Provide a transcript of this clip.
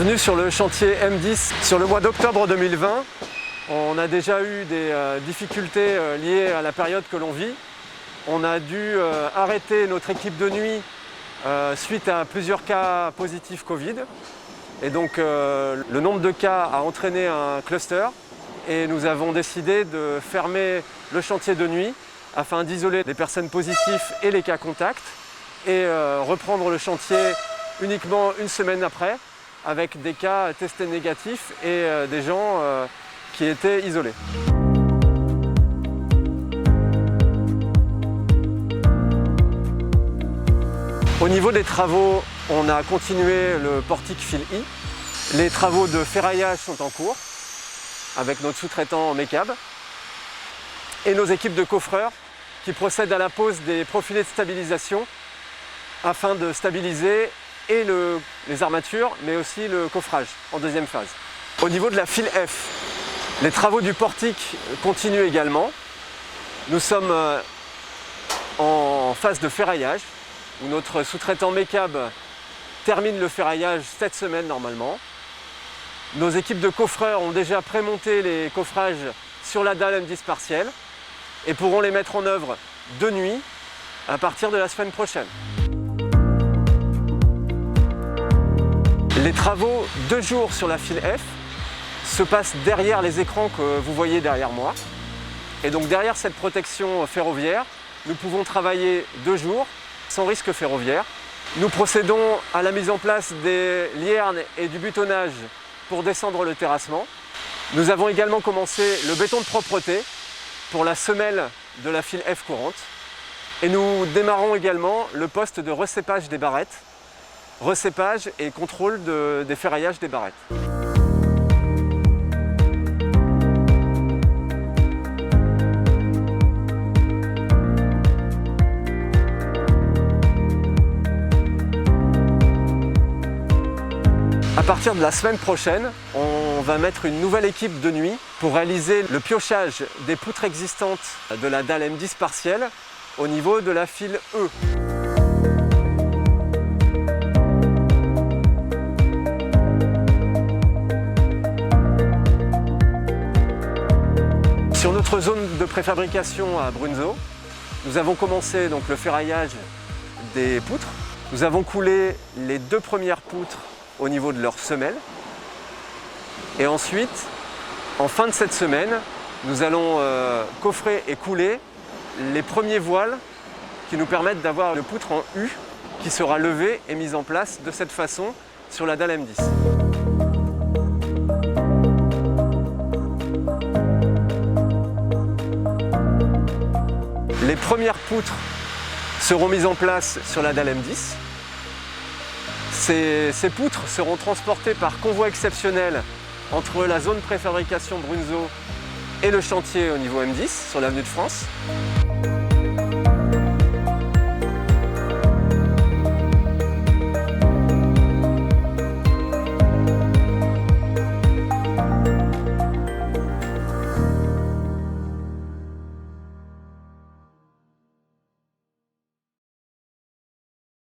Bienvenue sur le chantier M10. Sur le mois d'octobre 2020, on a déjà eu des difficultés liées à la période que l'on vit. On a dû arrêter notre équipe de nuit suite à plusieurs cas positifs Covid. Et donc le nombre de cas a entraîné un cluster et nous avons décidé de fermer le chantier de nuit afin d'isoler les personnes positives et les cas contacts et reprendre le chantier uniquement une semaine après avec des cas testés négatifs et des gens qui étaient isolés. Au niveau des travaux, on a continué le portique fil I. Les travaux de ferraillage sont en cours avec notre sous-traitant Mecab et nos équipes de coffreurs qui procèdent à la pose des profilés de stabilisation afin de stabiliser et les armatures, mais aussi le coffrage en deuxième phase. Au niveau de la file F, les travaux du portique continuent également. Nous sommes en phase de ferraillage, où notre sous-traitant Mecab termine le ferraillage cette semaine normalement. Nos équipes de coffreurs ont déjà prémonté les coffrages sur la dalle M10 partielle et pourront les mettre en œuvre de nuit à partir de la semaine prochaine. Les travaux de jour sur la file F se passent derrière les écrans que vous voyez derrière moi. Et donc derrière cette protection ferroviaire, nous pouvons travailler de jour sans risque ferroviaire. Nous procédons à la mise en place des liernes et du butonnage pour descendre le terrassement. Nous avons également commencé le béton de propreté pour la semelle de la file F courante. Et nous démarrons également le poste de recépage des barrettes. Recépage et contrôle des ferraillages des barrettes. À partir de la semaine prochaine, on va mettre une nouvelle équipe de nuit pour réaliser le piochage des poutres existantes de la dalle M10 partielle au niveau de la file E. Sur notre zone de préfabrication à Brunzeau, nous avons commencé donc le ferraillage des poutres. Nous avons coulé les 2 premières poutres au niveau de leur semelle. Et ensuite, en fin de cette semaine, nous allons coffrer et couler les premiers voiles qui nous permettent d'avoir une poutre en U qui sera levée et mise en place de cette façon sur la dalle M10. Les premières poutres seront mises en place sur la dalle M10. Ces poutres seront transportées par convoi exceptionnel entre la zone préfabrication Brunzeau et le chantier au niveau M10 sur l'avenue de France.